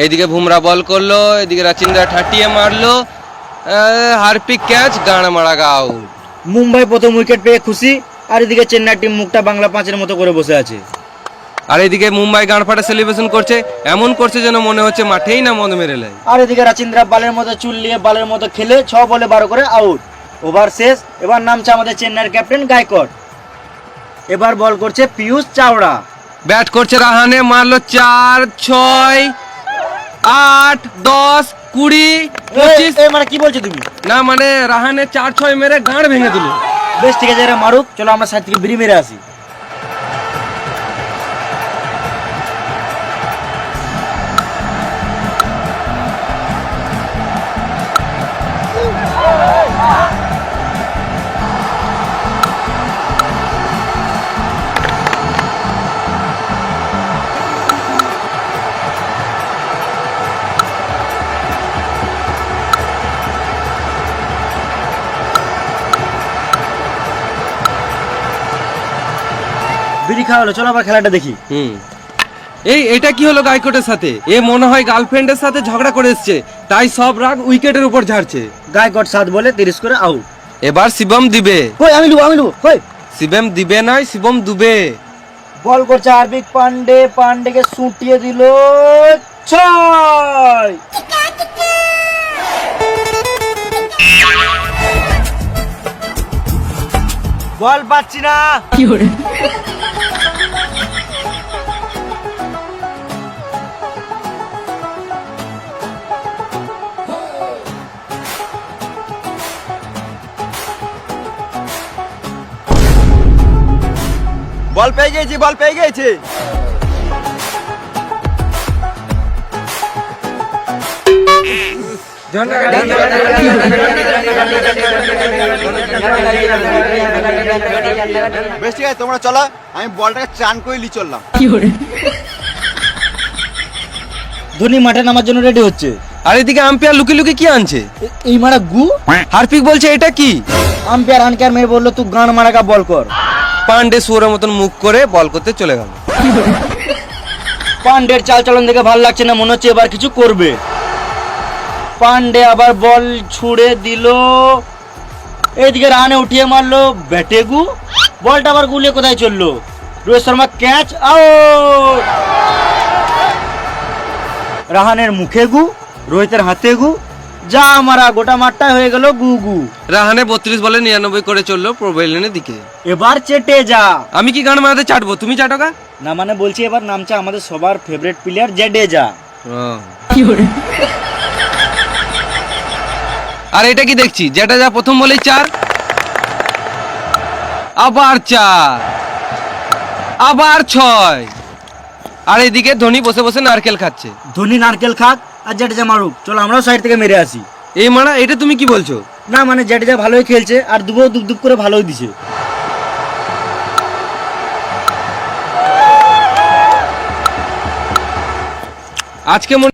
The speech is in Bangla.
এইদিকে বুমরা বল করলো, এদিকে রাচিন্দা ঠাটিয়ে মারলো, হারপিক ক্যাচ, গান মারা আউট। মুম্বাই প্রথম উইকেট পেয়ে খুশি, আর এদিকে চেন্নাই টিম মুখটা বাংলা পাঁচের মতো করে বসে আছে। আর এদিকে মুম্বাই গান ফাটা সেলিব্রেশন করছে, এমন করছে যেন মনে হচ্ছে মাঠেই না মদ মেরে লাই। আর এদিকে রাচিন্দ্রা বালের মতো চুল নিয়ে বালের মতো খেলে 6 বলে 12 করে আউট। ওভার শেষ, এবার নামছে আমাদের চেন্নাইয়ের ক্যাপ্টেন গায়কোয়াড়। এবার বল করছে পিয়ুষ চাওড়া। ব্যাট করছে রাহানে, মারলো 4, 6, 8, 10, 20, 25। মানে কি বলছো তুমি? না মানে রাহানে 4, 6 মেরে গাঁড় ভেঙে দিল। বেশ ঠিক আছে, এরা মারুক, চলো আমরা সাইড থেকে বিড়ি মেরে আসি। বিড়ি খাওয়া হলো, চলো আবার খেলাটা দেখি। এটা কি হলো গায়কোটের সাথে? এ মনে হয় গার্লফ্রেন্ডের সাথে ঝগড়া করে এসছে, তাই সব রাগ উইকেটের উপর ঝাড়ছে। গায়কোয়াড় 7 বলে 30 করে আউট। এবার শিবম দিবে। কই আমি লুবো কই? শিবম দিবে নয়, শিবম দুবে। বল করছে হার্দিক পান্ডে, পান্ডেকে সুটিয়ে দিল 6। বল পাচ্ছি না। বল পেয়ে গেছি। বেশ ঠিক আছে, তোমরা চলো, আমি বলটাকে চান করে লি চললাম। ধোনি মাঠে নামার জন্য রেডি হচ্ছে। আর এদিকে আম্পায়ার লুকি লুকি কি আনছে? এই মারা গু। হার্পিক বলছে এটা কি? আম্পায়ার আনকার মেয়ে বললো তুই গান মারাকা বল কর। পান্ডে সুরের মতন মুখ করে বল করতে চলে গেল। পান্ডের চাল চলন দেখে ভালো লাগছে না, মনে হচ্ছে এবার কিছু করবে। পান্ডে আবার বল ছুড়ে দিল, এইদিকে রানে উঠিয়ে মারলো ব্যাটেগু, বলটা আবার গুলিয়ে কোথায় চললো? Rohit Sharma catch, out. রাহানের মুখে গু, রোহিতের হাতে গু, যা মারা গোটা মাঠটা হয়ে গেল গু গু। রাহানে 32 বলে 99 করে চললো প্রোভেলিনের দিকে। এবার চেটে যা। আমি কি গান মারাতে চাটবো, তুমি চাটো গা। না মানে বলছি এবার নামছে আমাদের সবার ফেভারিট প্লেয়ার জাডেজা। আর এটা কি দেখছি, যেটা যা প্রথম বলেই 4, আবার 4, আবার 6। আর এদিকে ধোনি বসে বসে নারকেল খাচ্ছে। ধোনি নারকেল খাক আর জাডেজা মারুক, চলো আমরাও সাইড থেকে মেরে আসি। এই মারা, এটা তুমি কি বলছো? না মানে জাডেজা ভালোই খেলছে, আর দুবো দুপ দুপ করে ভালোই দিছে। আজকে